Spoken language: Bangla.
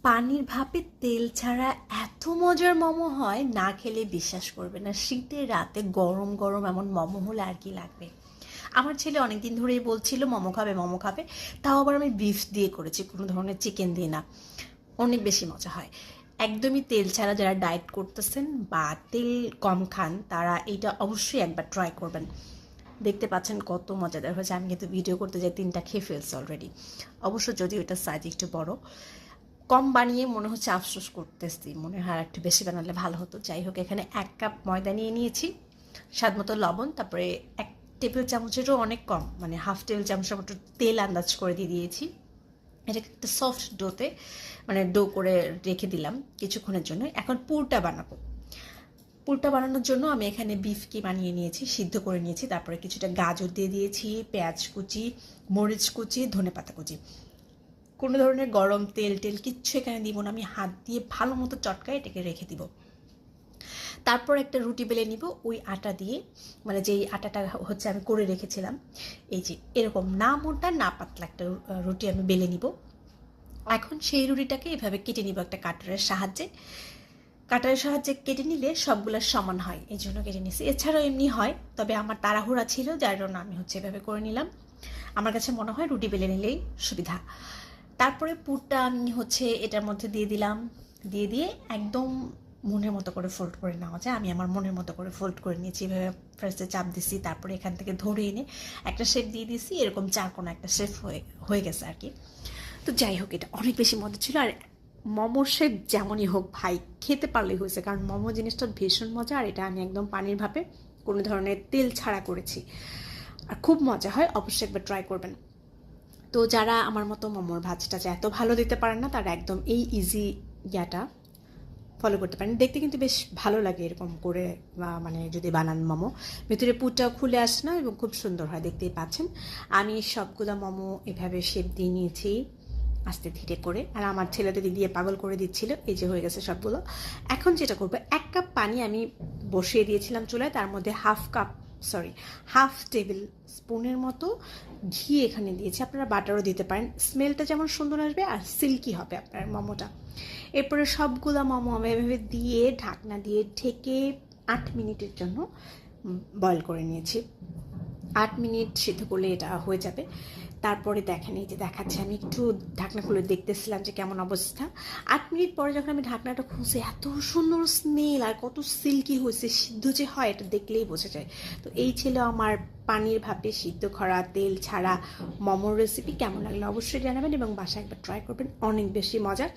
পানির ভাপে তেল ছাড়া এত মজার মোমো হয়, না খেলে বিশ্বাস করবে না। শীতের রাতে গরম গরম এমন মোমো হলে আর কি লাগবে। আমার ছেলে অনেকদিন ধরেই বলছিল মোমো খাবে মোমো খাবে, তাও আবার আমি বিফ দিয়ে করেছি, কোনো ধরনের চিকেন দিয়ে না। অনেক বেশি মজা হয়। একদমই তেল ছাড়া যারা ডায়েট করতেছেন বা তেল কম খান, তারা এইটা অবশ্যই একবার ট্রাই করবেন। দেখতে পাচ্ছেন কত মজাদার হয়েছে। আমি কিন্তু ভিডিও করতে যাই 3টা খেয়ে ফেলছি অলরেডি। অবশ্য যদি ওইটা সাইজ একটু বড়, কম বানিয়ে মনে হচ্ছে আফসোস করতেছি, মনে হয় একটু বেশি বানালে ভালো হতো। যাই হোক, এখানে 1 কাপ ময়দা নিয়ে নিয়েছি, স্বাদ মতো লবণ, তারপরে 1 টেবিল চামচেরও অনেক কম, মানে হাফ টেবিল চামচের মতো তেল আন্দাজ করে দিয়ে দিয়েছি। এটাকে একটা সফট ডোতে মানে ডো করে রেখে দিলাম কিছুক্ষণের জন্য। এখন পুরটা বানাবো। পুরটা বানানোর জন্য আমি এখানে বিফকে বানিয়ে নিয়েছি, সিদ্ধ করে নিয়েছি, তারপরে কিছুটা গাজর দিয়ে দিয়েছি, পেঁয়াজ কুচি, মরিচ কুচি, ধনেপাতা কুচি। কোনো ধরনের গরম তেল টেল কিচ্ছু এখানে দিব না, আমি হাত দিয়ে ভালো মতো চটকায় এটাকে রেখে দিব। তারপর একটা রুটি বেলে নিব ওই আটা দিয়ে, মানে যেই আটাটা হচ্ছে আমি করে রেখেছিলাম। এই যে এরকম না মোটা না পাতলা একটা রুটি আমি বেলে নিব। এখন সেই রুটিটাকে এভাবে কেটে নিব একটা কাটারের সাহায্যে। কাটারের সাহায্যে কেটে নিলে সবগুলো সমান হয়, এই জন্য কেটে নিছি। এছাড়াও এমনি হয়, তবে আমার তাড়াহুড়া ছিল যার জন্য আমি হচ্ছে এভাবে করে নিলাম। আমার কাছে মনে হয় রুটি বেলে নিলেই সুবিধা। তারপরে পুরটা আমি হচ্ছে এটার মধ্যে দিয়ে দিলাম, দিয়ে দিয়ে একদম মনের মতো করে ফোল্ড করে নেওয়া যায়। আমি আমার মনের মতো করে ফোল্ড করে নিয়েছি, এভাবে ফার্স্টে চাপ দিছি, তারপরে এখান থেকে ধরে এনে একটা শেপ দিয়ে দিয়েছি। এরকম চারকোনা একটা শেপ হয়ে গেছে আর কি। তো যাই হোক, এটা অনেক বেশি মজা ছিল। আর মোমোর শেপ যেমনই হোক ভাই, খেতে পারলেই হয়েছে, কারণ মোমো জিনিসটা ভীষণ মজা। আর এটা আমি একদম পানির ভাপে কোনো ধরনের তেল ছাড়া করেছি, আর খুব মজা হয়। অবশ্যই একবার ট্রাই করবেন। তো যারা আমার মতো মোমোর ভাজটা যে এত ভালো দিতে পারেন না, তারা একদম এই ইজি ইয়াটা ফলো করতে পারেন। দেখতে কিন্তু বেশ ভালো লাগে এরকম করে, মানে যদি বানান মোমো, ভিতরে পুরটাও খুলে আসে না এবং খুব সুন্দর হয়, দেখতেই পাচ্ছেন। আমি সবগুলো মোমো এভাবে শেপ দিয়ে নিয়েছি আস্তে ধীরে করে, আর আমার ছেলে তো দিয়ে পাগল করে দিচ্ছিল। এই যে হয়ে গেছে সবগুলো। এখন যেটা করবো, 1 কাপ পানি আমি বসিয়ে দিয়েছিলাম চুলায়, তার মধ্যে হাফ টেবিল স্পুনের মতো ঘি এখানে দিয়েছি। আপনারা বাটারও দিতে পারেন, স্মেলটা যেমন সুন্দর আসবে আর সিল্কি হবে আপনার মোমোটা। এরপরে সবগুলো মোমো আমি এভাবে দিয়ে ঢাকনা দিয়ে ঢেকে 8 মিনিটের জন্য বয়েল করে নিয়েছি। 8 মিনিট সিদ্ধ করলে এটা হয়ে যাবে। তারপরে দেখেন, এই যে দেখাচ্ছে, আমি একটু ঢাকনা খুলে দেখতেছিলাম যে কেমন অবস্থা। 8 মিনিট পরে যখন আমি ঢাকনাটা খুলছি, এত সুন্দর স্মেল আর কত সিল্কি হয়েছে, সিদ্ধ যে হয় এটা দেখলেই বোঝা যায়। তো এই ছিল আমার পানির ভাপে সিদ্ধ করা তেল ছাড়া মোমোর রেসিপি। কেমন লাগলো অবশ্যই জানাবেন এবং বাসায় একবার ট্রাই করবেন, অনেক বেশি মজার।